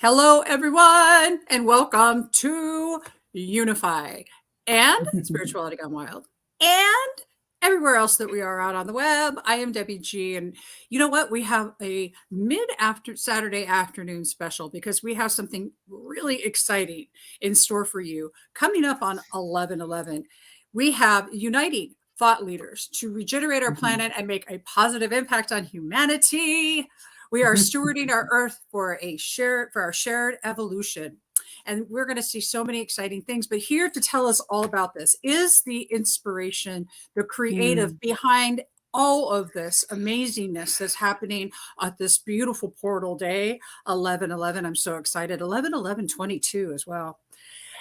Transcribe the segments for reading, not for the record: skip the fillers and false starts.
Hello, everyone, and welcome to Unify and Spirituality Gone Wild and everywhere else that we are out on the web. I am Debbie G. And you know what? We have a mid-after Saturday afternoon special because we have something really exciting in store for you coming up on 11/11. We have uniting thought leaders to regenerate our planet and make a positive impact on humanity. We are stewarding our earth for our shared evolution. And we're going to see so many exciting things. But here to tell us all about this is the inspiration, the creative behind all of this amazingness that's happening at this beautiful portal day, 11/11. I'm so excited. 11/11/22 as well.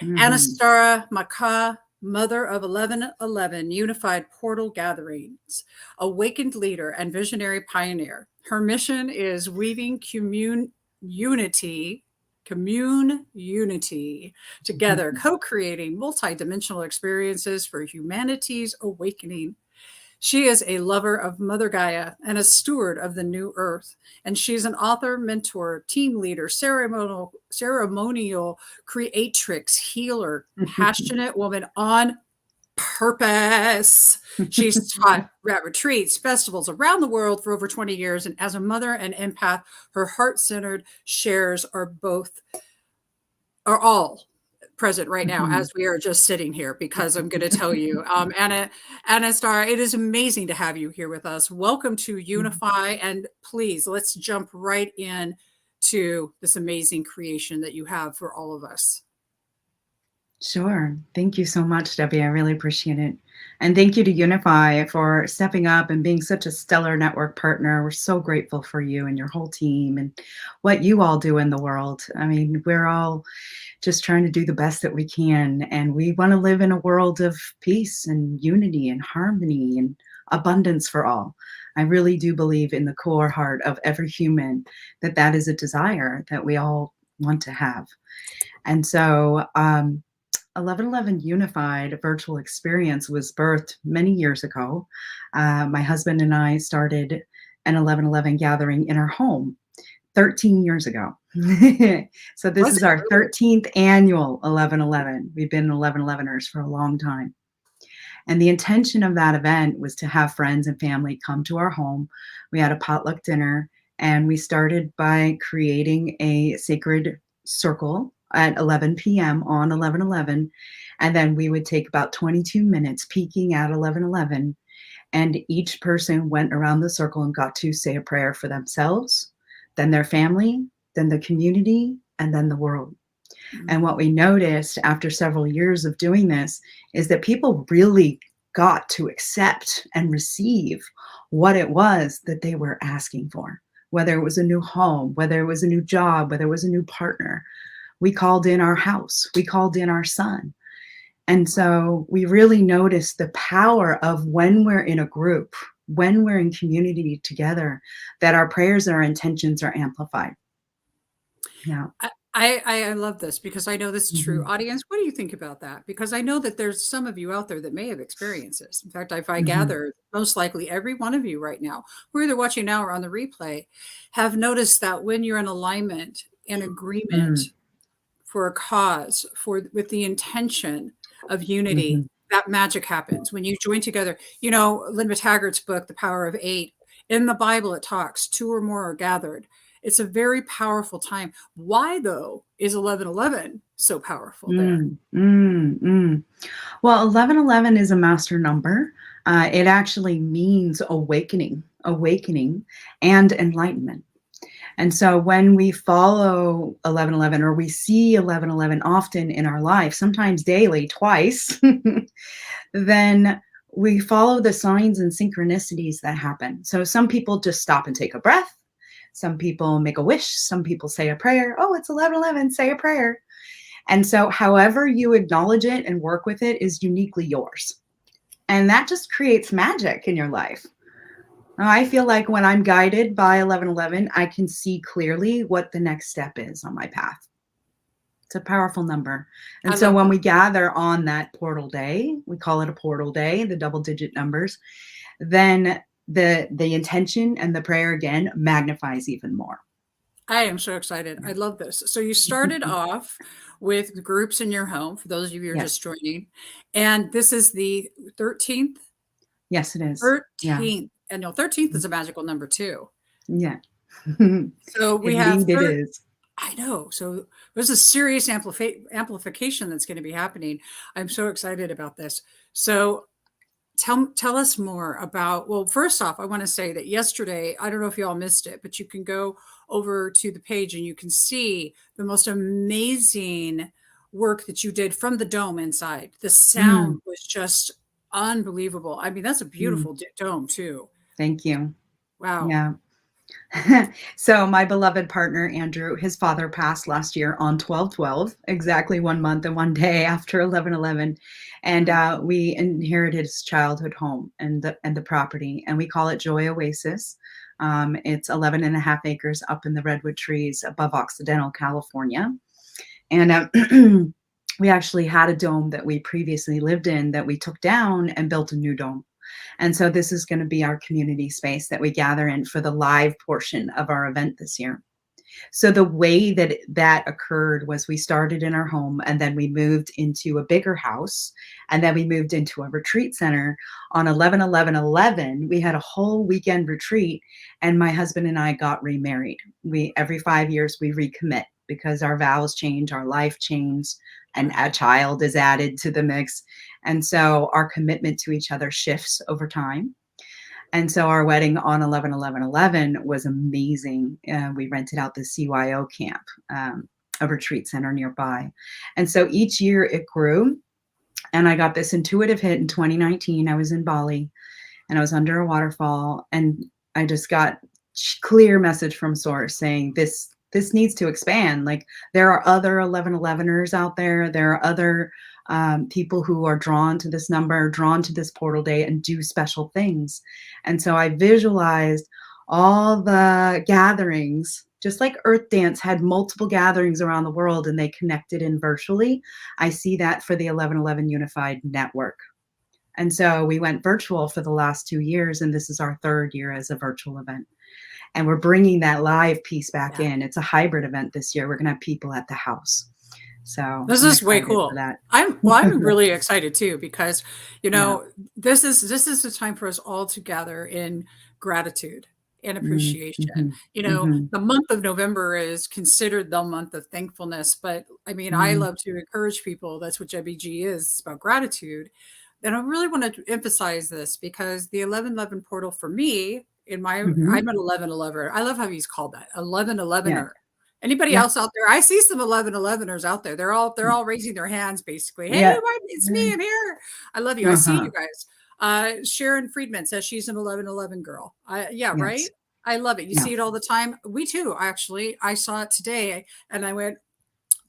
ANISTARA Maka, mother of 11/11 Unified Portal Gatherings, awakened leader and visionary pioneer. Her mission is weaving commune unity together, co-creating multidimensional experiences for humanity's awakening. She is a lover of Mother Gaia and a steward of the new earth. And she's an author, mentor, team leader, ceremonial creatrix, healer, passionate woman on purpose. She's taught at retreats, festivals around the world for over 20 years. And as a mother and empath, her heart-centered shares are all present right now as we are just sitting here, because I'm going to tell you, ANISTARA, it is amazing to have you here with us. Welcome to Unify, and please, let's jump right in to this amazing creation that you have for all of us. Sure. Thank you so much, Debbie. I really appreciate it. And thank you to Unify for stepping up and being such a stellar network partner. We're so grateful for you and your whole team and what you all do in the world. I mean, we're all just trying to do the best that we can. And we want to live in a world of peace and unity and harmony and abundance for all. I really do believe in the core heart of every human that is a desire that we all want to have. And so, 11/11 Unified virtual experience was birthed many years ago. My husband and I started an 11/11 gathering in our home 13 years ago. So this is our 13th annual 11/11. We've been 11/11ers for a long time. And the intention of that event was to have friends and family come to our home. We had a potluck dinner, and we started by creating a sacred circle at 11 p.m. on 11/11. And then we would take about 22 minutes peeking at 11/11. And each person went around the circle and got to say a prayer for themselves, then their family, then the community, and then the world. And what we noticed after several years of doing this is that people really got to accept and receive what it was that they were asking for, whether it was a new home, whether it was a new job, whether it was a new partner. We called in our house, we called in our son. And so we really noticed the power of when we're in a group, when we're in community together, that our prayers and our intentions are amplified. Yeah. I love this because I know this is true. Audience, what do you think about that? Because I know that there's some of you out there that may have experienced this. In fact, if I gather, most likely every one of you right now, who are either watching now or on the replay, have noticed that when you're in alignment and agreement for a cause, with the intention of unity, that magic happens. When you join together, you know, Linda Taggart's book, The Power of Eight, in the Bible, it talks 2 or more are gathered. It's a very powerful time. Why, though, is 11/11 so powerful there? Well, 11/11 is a master number. It actually means awakening and enlightenment. And so when we follow 11/11, or we see 11/11 often in our life, sometimes daily, twice, then we follow the signs and synchronicities that happen. So some people just stop and take a breath. Some people make a wish. Some people say a prayer. Oh, it's 11/11, say a prayer. And so however you acknowledge it and work with it is uniquely yours. And that just creates magic in your life. I feel like when I'm guided by 11/11, I can see clearly what the next step is on my path. It's a powerful number. And so when we gather on that portal day, we call it a portal day, the double-digit numbers, then the intention and the prayer again magnifies even more. I am so excited. I love this. So you started off with the groups in your home, for those of you who are Yes. just joining, and this is the 13th? Yes, it is. Yeah. 13th, and no, 13th is a magical number too. Yeah. So we have Indeed it is. I know. So there's a serious amplification that's going to be happening. I'm so excited about this. So tell us more about, well, first off, I want to say that yesterday, I don't know if you all missed it, but you can go over to the page and you can see the most amazing work that you did from the dome inside. The Mm, sound was just unbelievable. I mean, that's a mm. beautiful dome too. Thank you. Wow. Yeah. So my beloved partner, Andrew, his father passed last year on 12/12, exactly 1 month and 1 day after 11/11. And Mm. we inherited his childhood home and the property, and we call it Joy Oasis. It's 11 and a half acres up in the redwood trees above Occidental, California. And we actually had a dome that we previously lived in that we took down and built a new dome. And so this is going to be our community space that we gather in for the live portion of our event this year. So the way that that occurred was we started in our home and then we moved into a bigger house and then we moved into a retreat center on 11/11/11. We had a whole weekend retreat and my husband and I got remarried. We every 5 years we recommit because our vows change, our life changes, and a Right. child is added to the mix. And so our commitment to each other shifts over time. And so our wedding on 11/11/11 was amazing. We rented out the CYO camp, a retreat center nearby. And so each year it grew. And I got this intuitive hit in 2019. I was in Bali and I was under a waterfall. And I just got clear message from source saying this needs to expand. Like there are other 11/11ers out there. There are other people who are drawn to this number, drawn to this portal day and do special things. And so I visualized all the gatherings, just like Earth Dance had multiple gatherings around the world and they connected in virtually. I see that for the 11/11 Unified Network. And so we went virtual for the last 2 years, and this is our 3rd year as a virtual event. And we're bringing that live piece back Yeah. in. It's a hybrid event this year. We're gonna have people at the house. So This I'm is way excited for cool. that. I'm really excited too because, Yeah. this is the time for us all to gather in gratitude and appreciation. Mhm. Mhm. The month of November is considered the month of thankfulness, but I mean, I Mm. love to encourage people. That's what JBG is, it's about gratitude. And I really want to emphasize this because the 1111 portal for me, Mhm. I'm an 1111. I love how he's called that, Yeah. 1111er. Anybody Yeah. else out there? I see some 1111ers out there. They're all raising their hands basically. Hey, Yeah. it's me. I'm here. I love you. I see Uh-huh. you guys. Sharon Friedman says she's an 1111 girl. Yeah, right. Yes. I love it. You Yeah. see it all the time. We too, actually. I saw it today and I went,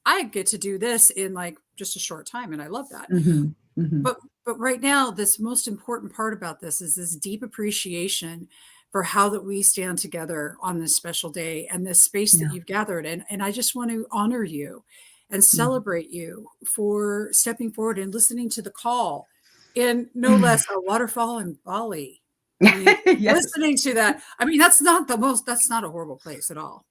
I get to do this in like just a short time. And I love that. Mhm. Mhm. But right now, this most important part about this is this deep appreciation for how that we stand together on this special day and this space that Yeah. you've gathered. And I just want to honor you and Mhm. celebrate you for stepping forward and listening to the call in no less a waterfall in Bali. I mean, Yes. listening to that, I mean, that's not a horrible place at all.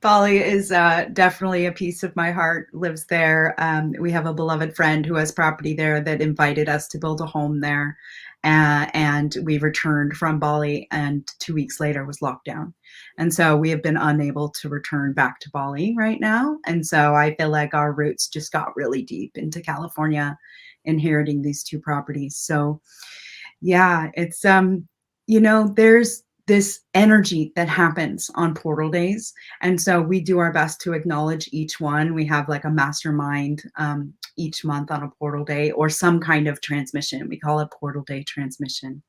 Bali is definitely a piece of my heart, lives there. We have a beloved friend who has property there that invited us to build a home there. And we returned from Bali, and 2 weeks later was lockdown. And so we have been unable to return back to Bali right now. And so I feel like our roots just got really deep into California, inheriting these 2 properties. So yeah, it's there's this energy that happens on portal days. And so we do our best to acknowledge each one. We have like a mastermind each month on a portal day or some kind of transmission. We call it portal day transmission.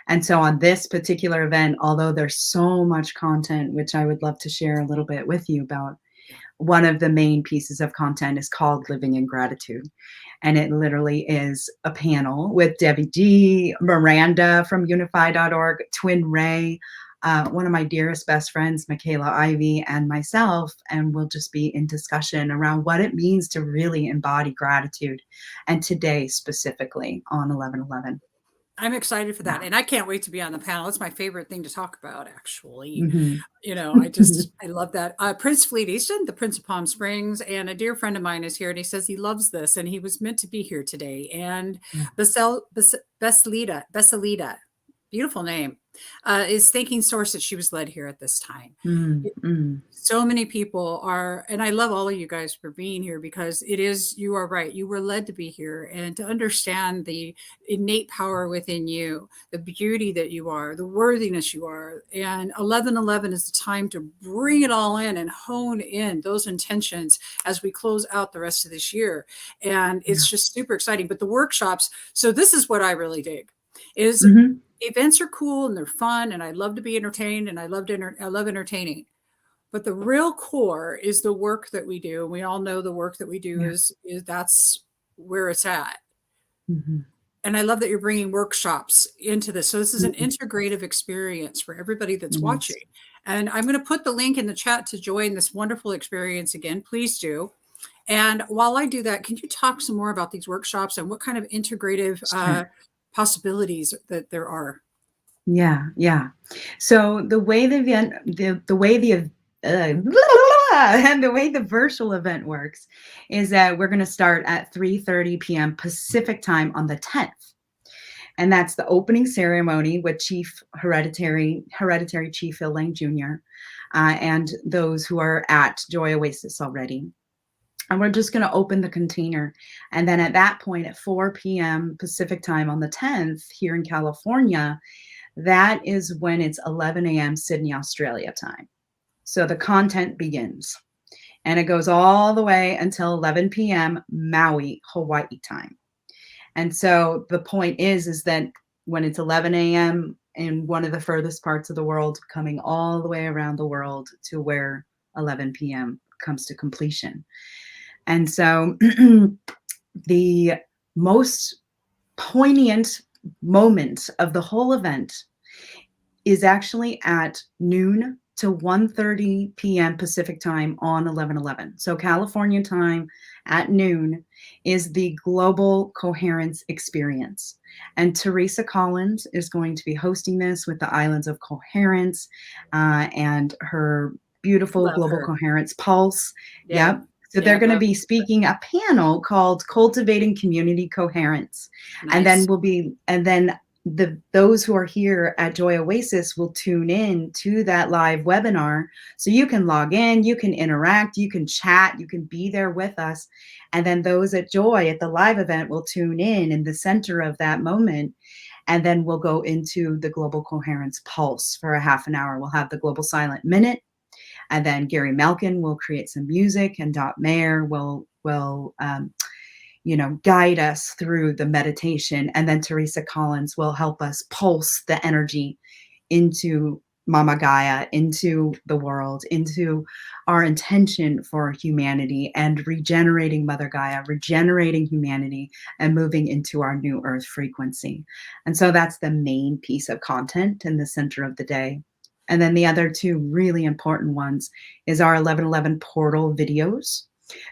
And so on this particular event, although there's so much content, which I would love to share a little bit with you about, Yeah. one of the main pieces of content is called Living in Gratitude. And it literally is a panel with Debbie G, Miranda from unify.org, Twin Ray, one of my dearest best friends, Michaela Ivy, and myself. And we'll just be in discussion around what it means to really embody gratitude. And today, specifically on 11/11. I'm excited for that, Yeah. and I can't wait to be on the panel. It's my favorite thing to talk about, actually. Mhm. I love that. Prince Fleet Easton, the Prince of Palm Springs, and a dear friend of mine is here, and he says he loves this, and he was meant to be here today. And Yeah. Besalita, beautiful name, is thanking Source that she was led here at this time. Mm, mm. So many people are, and I love all of you guys for being here, because you are right. You were led to be here and to understand the innate power within you, the beauty that you are, the worthiness you are. And 1111 is the time to bring it all in and hone in those intentions as we close out the rest of this year. And Yeah. it's just super exciting. But the workshops, so this is what I really dig is Mhm. events are cool and they're fun, and I love to be entertained, and I love entertaining. But the real core is the work that we do. We all know the work that we do Yeah. is that's where it's at. Mhm. And I love that you're bringing workshops into this. So this is an Mhm. integrative experience for everybody that's Yes. watching. And I'm going to put the link in the chat to join this wonderful experience again. Please do. And while I do that, can you talk some more about these workshops and what kind of integrative Sure. possibilities that there are? Yeah, yeah. So the way the event, the way the and the way the virtual event works is that we're going to start at 3:30 p.m. Pacific time on the 10th, and that's the opening ceremony with Chief Hereditary Chief Phil Lang Jr. And those who are at Joy Oasis already. And we're just going to open the container. And then at that point, at 4 p.m. Pacific time on the 10th here in California, that is when it's 11 a.m. Sydney, Australia time. So the content begins and it goes all the way until 11 p.m. Maui, Hawaii time. And so the point is that when it's 11 a.m. in one of the furthest parts of the world, coming all the way around the world to where 11 p.m. comes to completion. And so the most poignant moment of the whole event is actually at noon to 1:30 p.m. Pacific time on 11/11. So California time at noon is the Global Coherence Experience. And Teresa Collins is going to be hosting this with the Islands of Coherence and her beautiful Love Global her. Coherence Pulse. Yeah. Yep. So they're Yeah. going to Love be speaking a panel called Cultivating Community Coherence. And then Nice. those who are here at Joy Oasis will tune in to that live webinar. So you can log in, you can interact, you can chat, you can be there with us. And then those at Joy at the live event will tune in the center of that moment. And then we'll go into the Global Coherence Pulse for a half an hour. We'll have the Global Silent Minute. And then Gary Malkin will create some music, and Dot Mayer will guide us through the meditation. And then Teresa Collins will help us pulse the energy into Mama Gaia, into the world, into our intention for humanity and regenerating Mother Gaia, regenerating humanity, and moving into our new earth frequency. And so that's the main piece of content in the center of the day. And then the other two really important ones is our 1111 portal videos.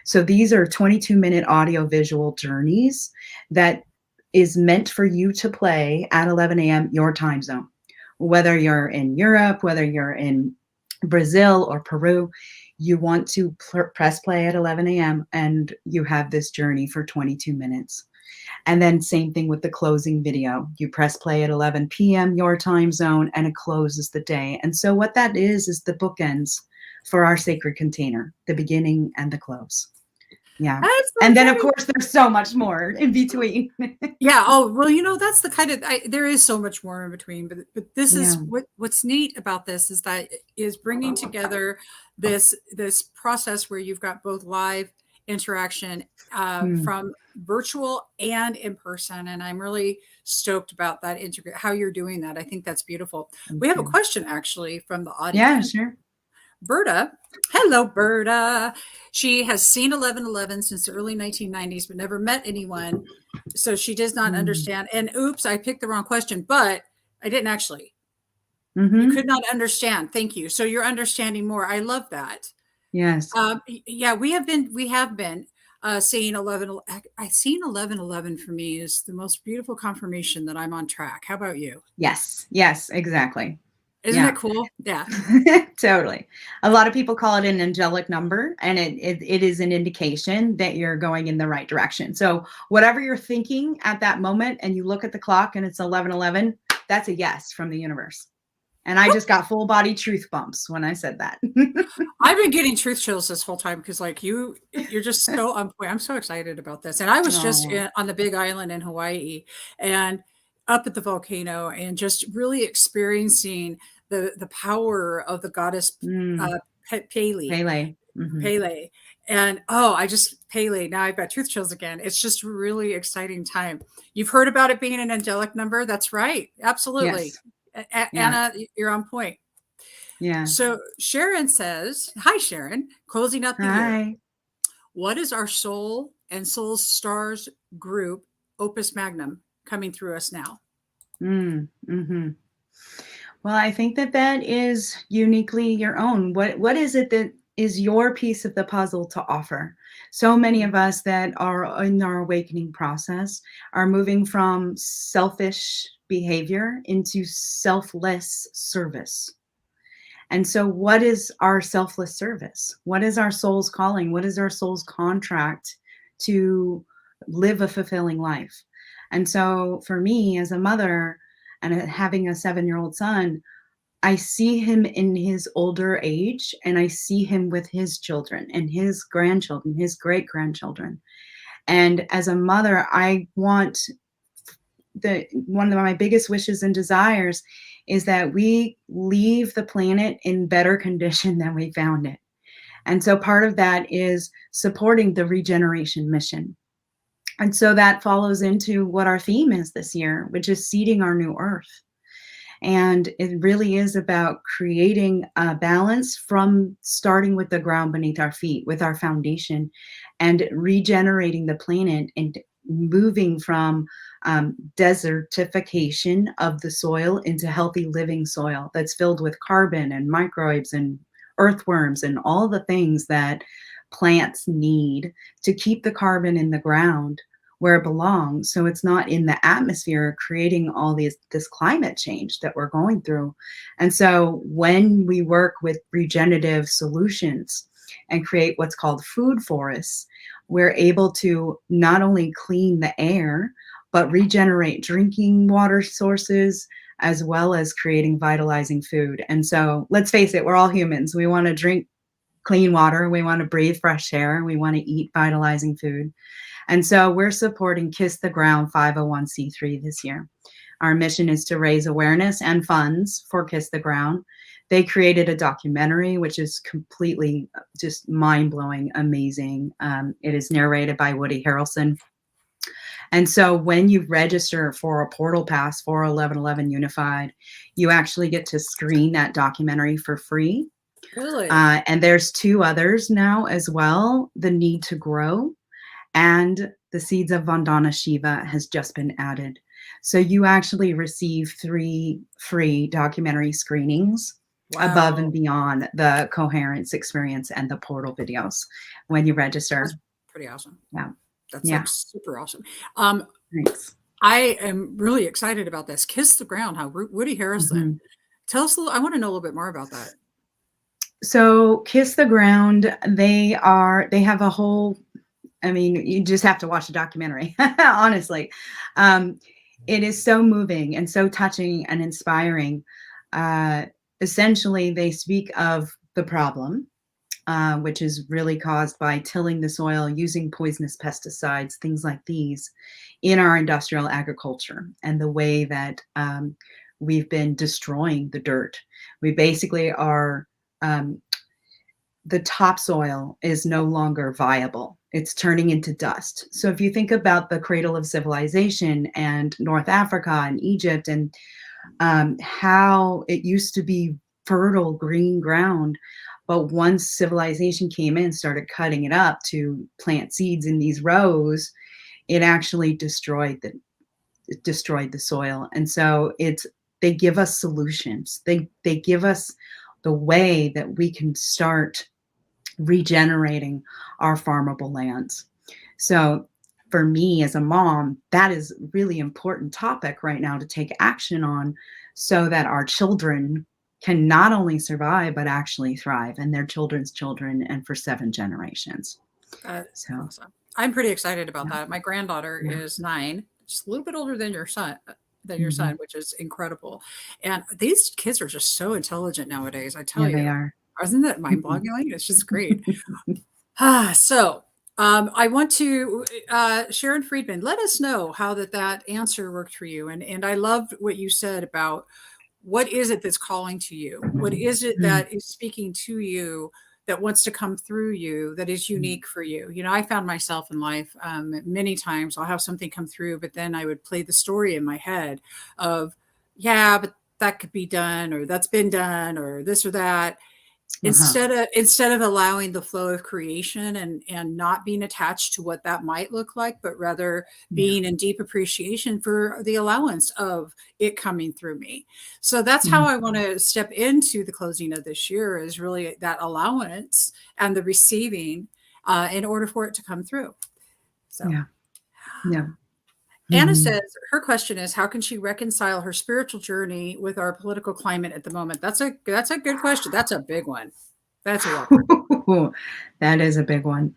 So these are 22-minute audio visual journeys that is meant for you to play at 11 a.m. your time zone. Whether you're in Europe, whether you're in Brazil or Peru, you want to press play at 11 a.m. and you have this journey for 22 minutes. And then same thing with the closing video. You press play at 11 p.m. your time zone and it closes the day. And so what that is the bookends for our sacred container, the beginning and the close. Yeah. That's so And then of exciting. course there's so much more in between. Yeah. Oh, well, that's the kind of there is so much more in between, but this is Yeah. what's neat about this is bringing together this process where you've got both live interaction Hmm. from virtual and in person, and I'm really stoked about that how you're doing that. I think that's beautiful. We Thank have a you. question actually from the Yeah, audience. sure. Berta. Hello, Berta. She has seen 1111 since the early 1990s, but never met anyone. So she does not Mm. understand. And oops, I picked the wrong question, but I didn't actually. You Mm-hmm. could not understand. Thank you. So you're understanding more. I love that. Yes. Yeah, we have been Seeing 11, I seen 1111 for me is the most beautiful confirmation that I'm on track. How about you? Yes. Yes, exactly. Isn't Yeah. it cool? Yeah. Totally. A lot of people call it an angelic number, and it is an indication that you're going in the right direction. So whatever you're thinking at that moment, and you look at the clock and it's 11:11, that's a yes from the universe. And I just got full body truth bumps when I said that. I've been getting truth chills this whole time because, like, you're just so on point. I'm so excited about this. And I was just Oh, on the Big Island in Hawaii and up at the volcano and just really experiencing the power of the goddess mm, uh, Pele. Pele. Hmm. Pele. And oh, I just Pele. Now I've got truth chills again. It's just a really exciting time. You've heard about it being an angelic number. That's right. Absolutely. Yes. Yeah. Anna, you're on point. Yeah. So Sharon says, hi, Sharon, closing out the year. Hi. What is our soul and soul stars group opus magnum coming through us now? Mm-hmm. Well, I think that that is uniquely your own. What is it that is your piece of the puzzle to offer? So many of us that are in our awakening process are moving from selfish behavior into selfless service. And so, what is our selfless service? What is our soul's calling? What is our soul's contract to live a fulfilling life? And so, for me as a mother and having a 7-year-old son, I see him in his older age and I see him with his children and his grandchildren, his great grandchildren. And as a mother, I want one of my biggest wishes and desires is that we leave the planet in better condition than we found it. And so part of that is supporting the regeneration mission. And so that follows into what our theme is this year, which is seeding our new earth. And it really is about creating a balance from starting with the ground beneath our feet, with our foundation, and regenerating the planet and moving from desertification of the soil into healthy living soil that's filled with carbon and microbes and earthworms and all the things that plants need to keep the carbon in the ground where it belongs, so it's not in the atmosphere creating all this climate change that we're going through. And so when we work with regenerative solutions and create what's called food forests, we're able to not only clean the air but regenerate drinking water sources as well as creating vitalizing food. And so let's face it, we're all humans. We want to drink clean water, we want to breathe fresh air, we want to eat vitalizing food. And so we're supporting Kiss the Ground 501c3 this year. Our mission is to raise awareness and funds for Kiss the Ground. They created a documentary, which is completely just mind-blowing, amazing. It is narrated by Woody Harrelson. And so when you register for a portal pass for 1111 Unified, you actually get to screen that documentary for free. Really? And there's 2 others now as well, The Need to Grow and The Seeds of Vandana Shiva has just been added. So you actually receive 3 free documentary screenings above and Wow. beyond the coherence experience and the portal videos when you That's register. pretty awesome. Yeah. That's like Yeah. super awesome. Um, Thanks. I am really excited about this. Kiss the Ground, how Woody Harrelson. Mhm. Tell us a little, I want to know a little bit more about that. So Kiss the Ground, they have a whole, I mean, you just have to watch the documentary, honestly. Um, it is so moving and so touching and inspiring. Uh, Essentially, they speak of the problem, which is really caused by tilling the soil, using poisonous pesticides, things like these, in our industrial agriculture, and the way that we've been destroying the dirt. We basically are um, the topsoil is no longer viable. It's turning into dust. So if you think about the cradle of civilization and North Africa and Egypt and how it used to be fertile green ground, but once civilization came in, started cutting it up to plant seeds in these rows, it actually destroyed the soil. And so they give us solutions. They give us the way that we can start regenerating our farmable lands. So for me as a mom, that is a really important topic right now to take action on so that our children can not only survive, but actually thrive and their children's children and for 7 generations. That's So, awesome. I'm pretty excited about yeah, that. My granddaughter yeah. is 9, just a little bit older than your son, Mhm. which is incredible. And these kids are just so intelligent nowadays, I tell Yeah, they you. are. Isn't that mind-boggling? It's just great. So, I want to, Sharon Friedman, let us know how that answer worked for you. And I loved what you said about what is it that's calling to you? What is it Mm, that is speaking to you that wants to come through you that is mm, unique for you? You know, I found myself in life many times I'll have something come through, but then I would play the story in my head of, yeah, but that could be done, or that's been done, or this or that, uh-huh. instead of allowing the flow of creation and not being attached to what that might look like, but rather Yeah. being in deep appreciation for the allowance of it coming through me. So that's how Mhm. I want to step into the closing of this year, is really that allowance and the receiving, in order for it to come through. So Yeah. Yeah. Anna Mhm. says her question is, how can she reconcile her spiritual journey with our political climate at the moment? That's a good question. That's a big one. That's a whopper. That is a big one.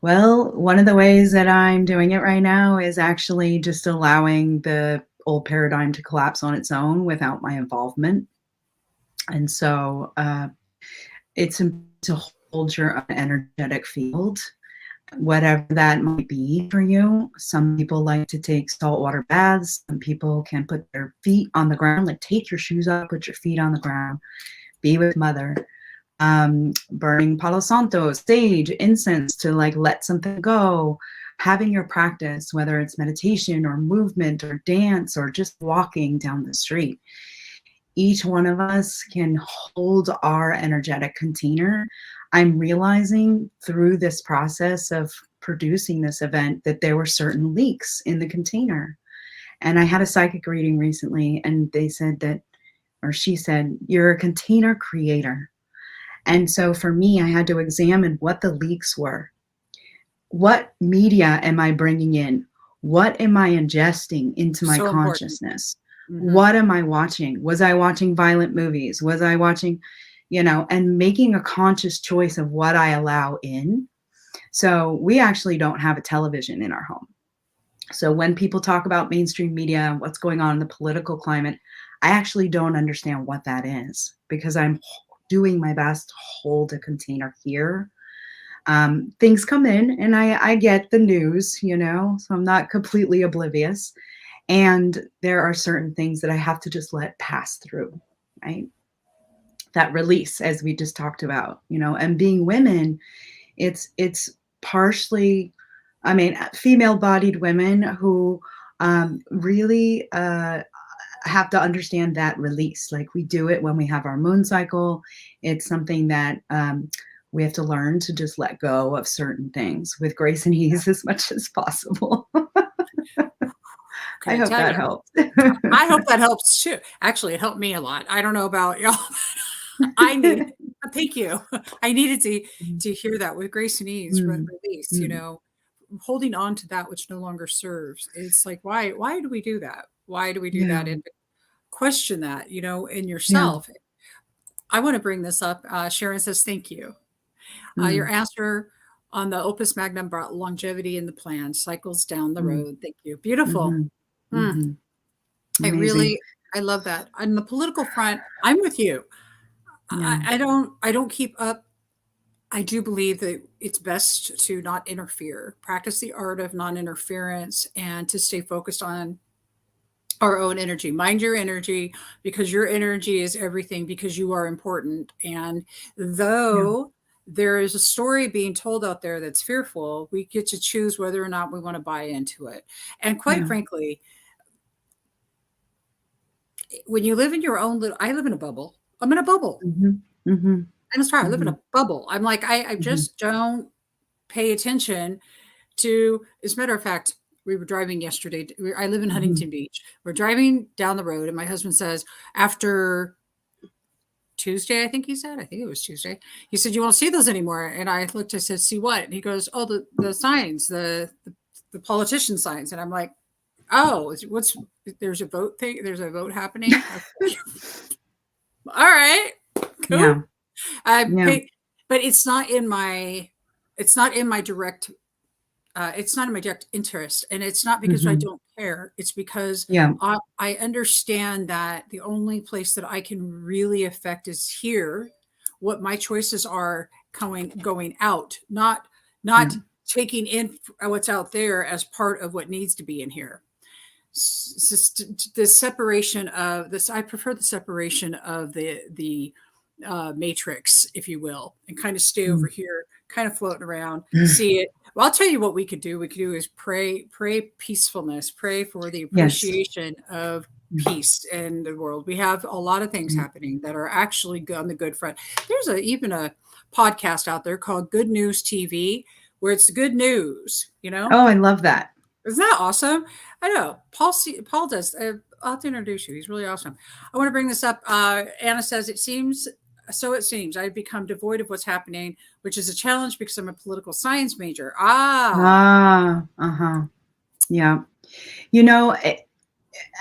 Well, one of the ways that I'm doing it right now is actually just allowing the old paradigm to collapse on its own without my involvement. And so, it's important to hold your own energetic field, whatever that might be for you. Some people like to take saltwater baths. Some people can put their feet on the ground, like take your shoes off, put your feet on the ground, be with mother. Burning Palo Santo, sage, incense to like let something go, having your practice, whether it's meditation or movement or dance or just walking down the street. Each one of us can hold our energetic container. I'm realizing through this process of producing this event that there were certain leaks in the container. And I had a psychic reading recently, and they said that, or she said, you're a container creator. And so for me, I had to examine what the leaks were. What media am I bringing in? What am I ingesting into my So important. consciousness? Mhm. What am I watching? Was I watching violent movies? Was I watching, and making a conscious choice of what I allow in? So we actually don't have a television in our home. So when people talk about mainstream media and what's going on in the political climate, I actually don't understand what that is because I'm doing my best to hold a container here. Things come in and I get the news, so I'm not completely oblivious. And there are certain things that I have to just let pass through, right? That release, as we just talked about, and being women, it's partially, I mean, female-bodied women who really have to understand that release. Like we do it when we have our moon cycle. It's something that we have to learn to just let go of certain things with grace and ease as much as possible. Can I I hope tell that you? helps. I hope that helps too. Actually, it helped me a lot. I don't know about y'all. I needed thank you. I needed to hear that with grace and ease, Mm, release, mm, holding on to that which no longer serves. It's like, why do we do that? Why do we do yeah, that? And question that, in yeah, yourself. I want to bring this up. Sharon says, thank you. Your mm, answer on the opus magnum brought longevity in the plan, cycles down the mm, road. Thank you. Beautiful. mhm, Mm, mhm. I Amazing. really, I love that. On the political front, I'm with you. Yeah, I don't keep up. I do believe that it's best to not interfere, practice the art of non-interference, and to stay focused on our own energy. Mind your energy, because your energy is everything, because you are important. And yeah, though there is a story being told out there that's fearful, we get to choose whether or not we want to buy into it. And quite yeah. frankly, when you live in your own little, I live in a bubble. I'm in a bubble. Mhm, mhm, I'm sorry, I live in mhm, a bubble. I'm like, I mhm, just don't pay attention to, as a matter of fact, we were driving yesterday. I live in mhm, Huntington Beach. We're driving down the road, and my husband says, after Tuesday, I think he said. I think it was Tuesday. He said, "You won't see those anymore." And I looked. I said, "See what?" And he goes, "Oh, the signs, the politician signs." And I'm like, "Oh, what's there's a vote thing? There's a vote happening." All right, Yeah. cool. I Yeah. pay, but it's not in my direct it's not in my direct interest, and it's not because I Mhm. don't care. It's because Yeah. I understand that the only place that I can really affect is here. What my choices are going out, Yeah. not taking in what's out there as part of what needs to be in here. The separation of this, I prefer the separation of the matrix, if you will, and kind of stay over Mm. here, kind of floating around, see it. Well, I'll tell you what we could do. We could do is pray peacefulness, pray for the Yes. appreciation of Mm. peace in the world. We have a lot of things Mm. happening that are actually good on the good front. There's even a podcast out there called Good News TV, where it's good news, you know? Oh, I love that. Isn't that awesome? I know. Paul does. I'll have to introduce you. He's really awesome. I want to bring this up. Anna says, it seems, I've become devoid of what's happening, which is a challenge because I'm a political science major. Ah, Ah, uh-huh. Yeah. You know,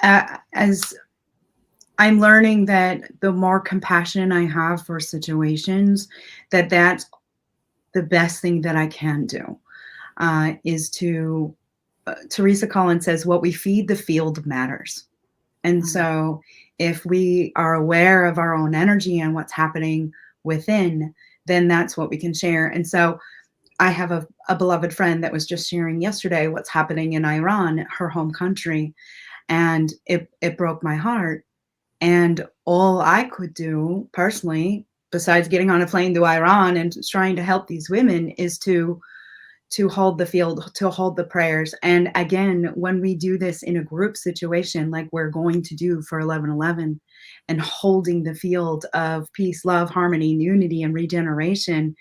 as I'm learning that the more compassion I have for situations, that's the best thing that I can do, is to Teresa Collins says, "What we feed the field matters." And mm, so if we are aware of our own energy and what's happening within, then that's what we can share. And so I have a beloved friend that was just sharing yesterday what's happening in Iran, her home country, and it broke my heart. And all I could do personally, besides getting on a plane to Iran and trying to help these women, is to hold the field, to hold the prayers. And again, when we do this in a group situation, like we're going to do for 11/11, and holding the field of peace, love, harmony, unity, and regeneration,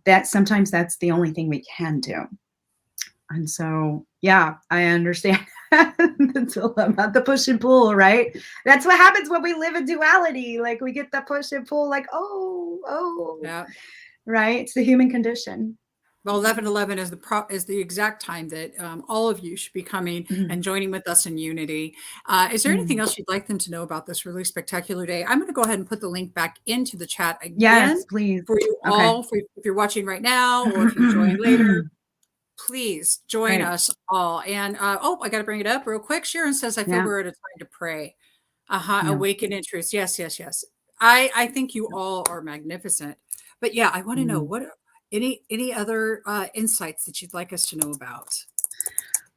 that sometimes that's the only thing we can do. And so, yeah, I understand the dilemma, the push and pull, right? That's what happens when we live in duality. Like we get the push and pull, like, oh, yeah. right? It's the human condition. Well, 11/11 is is the exact time that all of you should be coming Mhm. and joining with us in unity. Is there anything Mm. else you'd like them to know about this really spectacular day? I'm going to go ahead and put the link back into the chat again Yes, please. for you Okay. all. If you're watching right now, or if you join later, please join Right. us all. And oh, I got to bring it up real quick. Sharon says, "I feel Yeah. we're at a time to pray." Uh-huh. Yeah. Awaken interest. Yes, yes, yes. I think you all are magnificent. But yeah, I want to know Mm. what any other insights that you'd like us to know about.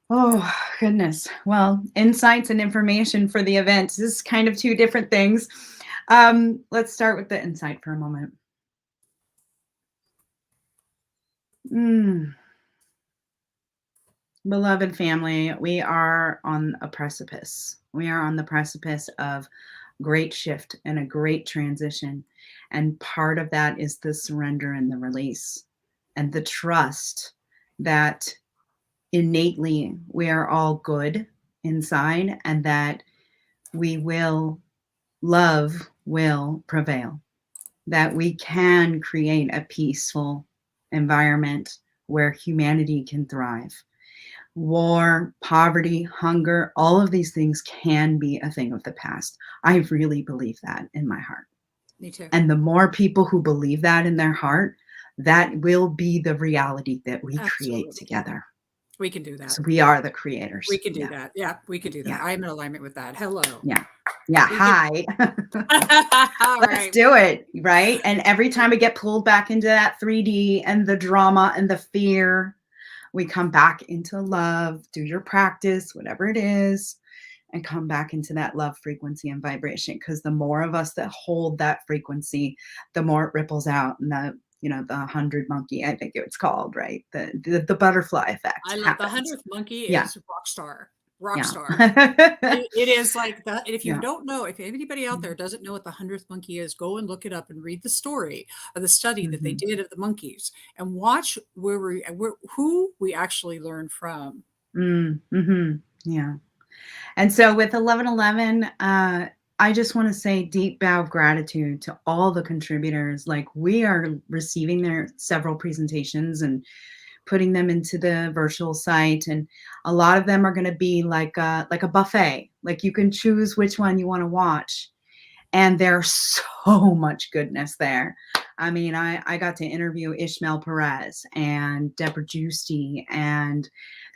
Oh, goodness. Well, insights and information for the event. This is kind of two different things. Let's start with the insight for a moment. Mm. Beloved family, we are on a precipice. We are on the precipice of great shift and a great transition. And part of that is the surrender and the release and the trust that innately we are all good inside, and that love will prevail, that we can create a peaceful environment where humanity can thrive. War, poverty, hunger, all of these things can be a thing of the past. I really believe that in my heart. Me too. And the more people who believe that in their heart, that will be the reality that we create Absolutely. together. We can do that. So we are the We creators. can do Yeah. that. Yeah, we can do that. Yeah. I'm in alignment with that. Hello. Yeah. Yeah. We can. Hi. All Let's right. do it. Right. And every time we get pulled back into that 3D and the drama and the fear, we come back into love, do your practice, whatever it is, and come back into that love frequency and vibration. Because the more of us that hold that frequency, the more it ripples out. And the 100 monkey, I think it's called, right? The butterfly effect I love the happens. 100th monkey Yeah. is rock star. Rock Yeah. star. It is like that. If you Yeah. don't know, if anybody out there doesn't know what the 100th monkey is, go and look it up and read the story of the study that they Mhm. did of the monkeys and watch who we actually learned from. Mm, mhm. Yeah. And so with 11/11, I just want to say deep bow of gratitude to all the contributors. Like, we are receiving their several presentations and putting them into the virtual site, and a lot of them are going to be like a buffet. Like, you can choose which one you want to watch, and there's so much goodness there. I mean, I got to interview Ishmael Perez and Deborah Giusti and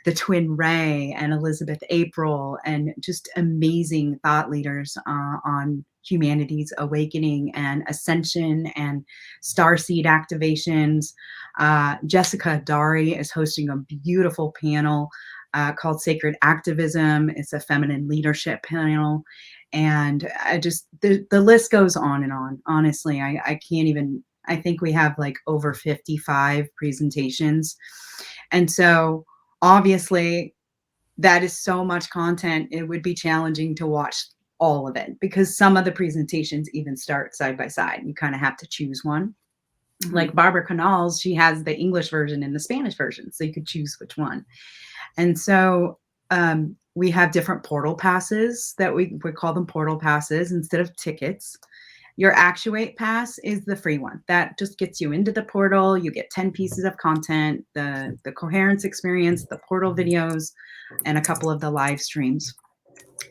the twin Ray and Elizabeth April, and just amazing thought leaders on humanity's awakening and ascension and starseed activations. Jessica Dari is hosting a beautiful panel called Sacred Activism. It's a feminine leadership panel. And I just, the list goes on and on. Honestly, I can't even, I think we have like over 55 presentations. And so obviously that is so much content. It would be challenging to watch all of it, because some of the presentations even start side by side. You kind of have to choose one. Like Barbara Canals, she has the English version and the Spanish version, so you could choose which one. And so we have different portal passes that we call them portal passes instead of tickets. Your Actuate pass is the free one. That just gets you into the portal. You get 10 pieces of content, the coherence experience, the portal videos, and a couple of the live streams,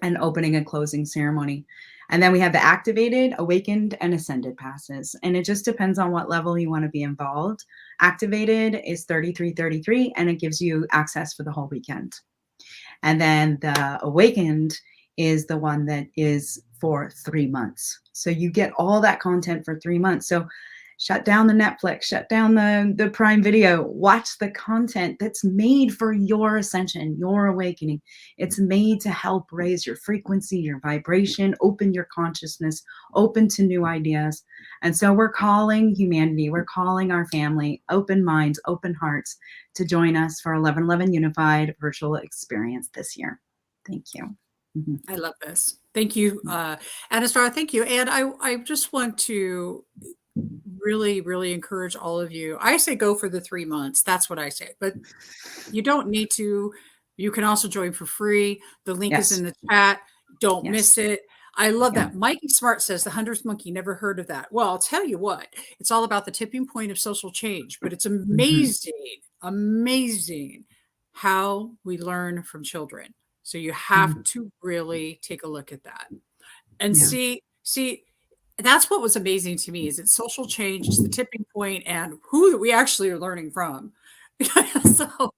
and opening and closing ceremony. And then we have the Activated, Awakened, and Ascended passes. And it just depends on what level you want to be involved. Activated is $33.33, and it gives you access for the whole weekend. And then the Awakened is the one that is for 3 months. So you get all that content for 3 months. So shut down the Netflix, shut down the Prime Video, watch the content that's made for your ascension, your awakening. It's made to help raise your frequency, your vibration, open your consciousness, open to new ideas. And so we're calling humanity, we're calling our family, open minds, open hearts, to join us for 1111 Unified virtual experience this year. Thank you. I love this. Thank you, ANISTARA. Thank you. And I just want to really, really encourage all of you. I say go for the 3 months. That's what I say. But you don't need to. You can also join for free. The link is in the chat. Don't miss it. I love that. Mikey Smart says the 100th monkey, never heard of that. Well, I'll tell you what, it's all about the tipping point of social change, but it's amazing, amazing how we learn from children. So you have to really take a look at that and see, that's what was amazing to me, is that social change is the tipping point and who we actually are learning from. So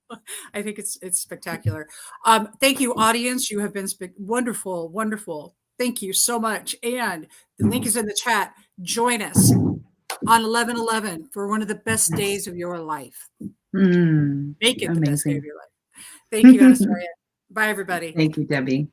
I think it's spectacular. Thank you, audience. You have been wonderful, wonderful. Thank you so much. And the link is in the chat. Join us on 11/11 for one of the best days of your life. Make it the best day of your life. Thank you, Anastasia. Bye, everybody. Thank you, Debbie.